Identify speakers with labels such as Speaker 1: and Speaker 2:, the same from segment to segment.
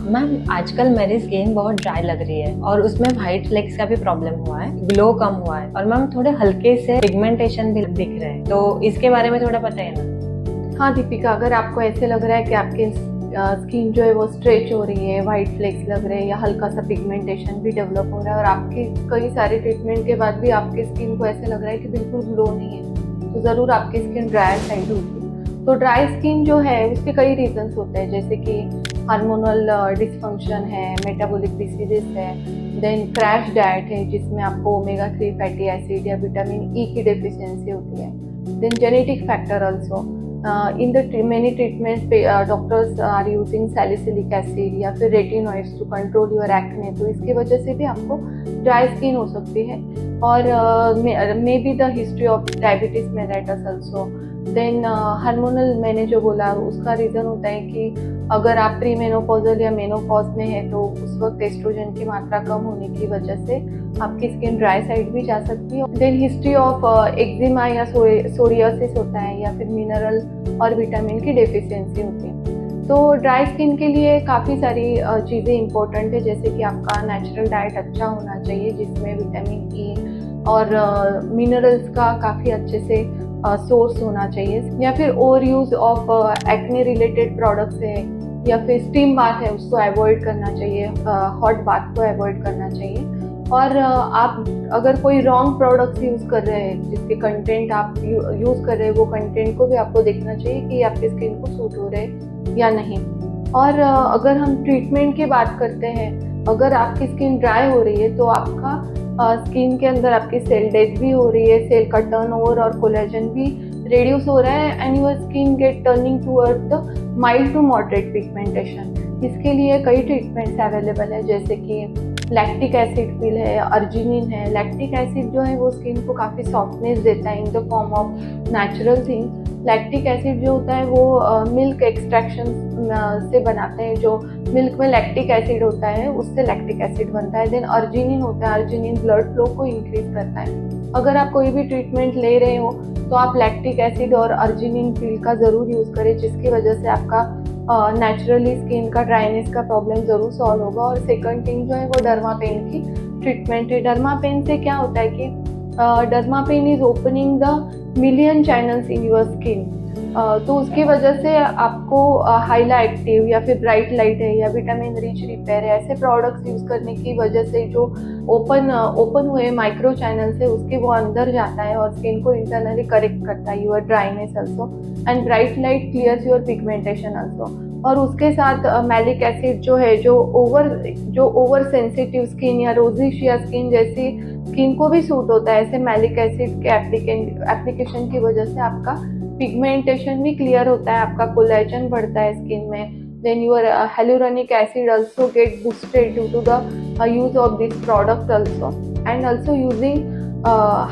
Speaker 1: Ma'am आजकल मेरी skin बहुत ड्राई लग रही है और उसमें वाइट फ्लेक्स का भी प्रॉब्लम हुआ है, ग्लो कम हुआ है और मैम थोड़े हल्के से पिगमेंटेशन भी दिख रहे हैं, तो इसके बारे में थोड़ा पता है ना।
Speaker 2: हाँ दीपिका, अगर आपको ऐसे लग रहा है कि आपकी स्किन जो है वो स्ट्रेच हो रही है, वाइट फ्लेक्स लग रहे हैं या हल्का सा पिगमेंटेशन भी डेवलप हो रहा है और आपके कई सारे ट्रीटमेंट के बाद भी आपकी स्किन को ऐसे लग रहा है कि बिल्कुल ग्लो नहीं है, तो ज़रूर आपकी स्किन ड्राई साइड होगी। तो ड्राई स्किन जो है उसके कई रीजंस होते हैं, जैसे कि हार्मोनल डिसफंक्शन है, मेटाबॉलिक डिसीजेस है, देन क्रैश डाइट है जिसमें आपको ओमेगा 3 फैटी एसिड या विटामिन ई की डेफिशिएंसी होती है, then genetic factor also. In the many treatments doctors are using salicylic acid या फिर retinoids to control your acne, तो इसकी वजह से भी आपको ड्राई स्किन हो सकती है। और may be the history of diabetes mellitus also. Then hormonal मैंने जो बोला उसका रीज़न होता है कि अगर आप प्री मेनोपॉजल या मेनोपॉज में है तो उस वक्त एस्ट्रोजन की मात्रा कम होने की वजह से आपकी स्किन ड्राई साइड भी जा सकती है। देन हिस्ट्री ऑफ एक्जिमा या सोरियासिस होता है या फिर मिनरल और विटामिन की डेफिशिएंसी होती है। तो ड्राई स्किन के लिए काफ़ी सारी चीज़ें इंपॉर्टेंट है, जैसे कि आपका नेचुरल डाइट अच्छा होना चाहिए जिसमें विटामिन ई और मिनरल्स का काफ़ी अच्छे से सोर्स होना चाहिए, या फिर over use of acne related products है या फिर स्टीम बाथ है उसको अवॉइड करना चाहिए, हॉट बाथ को अवॉइड करना चाहिए। और आप अगर कोई रॉन्ग प्रोडक्ट्स यूज़ कर रहे हैं जिसके कंटेंट आप यूज़ कर रहे हैं वो कंटेंट को भी आपको देखना चाहिए कि आपकी स्किन को सूट हो रहे या नहीं। और अगर हम ट्रीटमेंट की बात करते हैं, अगर आपकी स्किन ड्राई हो रही है तो आपका स्किन के अंदर आपकी सेल डेथ भी हो रही है, सेल का टर्नओवर और कोलेजन भी रिड्यूस हो रहा है and your skin get turning toward the mild to moderate pigmentation. इसके लिए कई ट्रीटमेंट्स अवेलेबल है, जैसे कि लैक्टिक एसिड पिल है, अर्जिनिन है। लैक्टिक एसिड जो है वो स्किन को काफ़ी सॉफ्टनेस देता है in the form of natural thing. Lactic acid जो होता है वो मिल्क एक्सट्रैक्शन से बनाते हैं, जो मिल्क में लैक्टिक एसिड होता है उससे लैक्टिक एसिड बनता है। देन अर्जिनिन होता है, अर्जिनिन ब्लड फ्लो को इंक्रीज करता है। अगर आप कोई भी ट्रीटमेंट ले रहे हो तो आप लैक्टिक एसिड और अर्जिनिन पिल का ज़रूर यूज़ करें, जिसकी वजह से आपका नेचुरली स्किन का ड्राइनेस का प्रॉब्लम ज़रूर सॉल्व होगा। और सेकंड थिंग जो है वो डर्मा पेन की ट्रीटमेंट है। डर्मा पेन से क्या होता है कि derma pen is opening the million channels in your skin, तो उसकी वजह से आपको हाइला एक्टिव या फिर ब्राइट लाइट है या विटामिन रिच रिपेयर है, ऐसे प्रोडक्ट्स यूज़ करने की वजह से जो ओपन हुए माइक्रो चैनल्स है उसके वो अंदर जाता है और स्किन को इंटरनली करेक्ट करता है your dryness also, and bright light clears your pigmentation also. और उसके साथ मैलिक एसिड जो है, जो ओवर सेंसिटिव स्किन या रोजिशिया स्किन जैसी स्किन को भी सूट होता है, ऐसे मैलिक एसिड के एप्लीकेशन की वजह से आपका पिगमेंटेशन भी क्लियर होता है, आपका कोलेजन बढ़ता है स्किन में। Then your hyaluronic acid also get boosted due to the use of this product also, and also using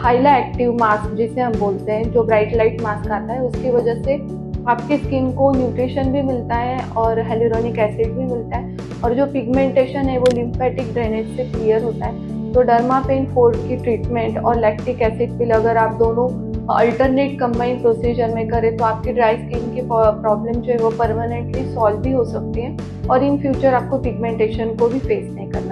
Speaker 2: hyla active mask जिसे हम बोलते हैं, जो ब्राइट लाइट मास्क आता है, उसकी वजह से आपकी स्किन को न्यूट्रिशन भी मिलता है और hyaluronic acid भी मिलता है और जो पिगमेंटेशन है वो लिम्फेटिक ड्रेनेज से क्लियर होता है। तो डर्मा पेन 4 की ट्रीटमेंट और लैक्टिक एसिड पिल अगर आप दोनों अल्टरनेट कंबाइन प्रोसीजर में करें तो आपकी ड्राई स्किन की प्रॉब्लम जो है वो परमानेंटली सॉल्व भी हो सकती है और इन फ्यूचर आपको पिगमेंटेशन को भी फेस नहीं करना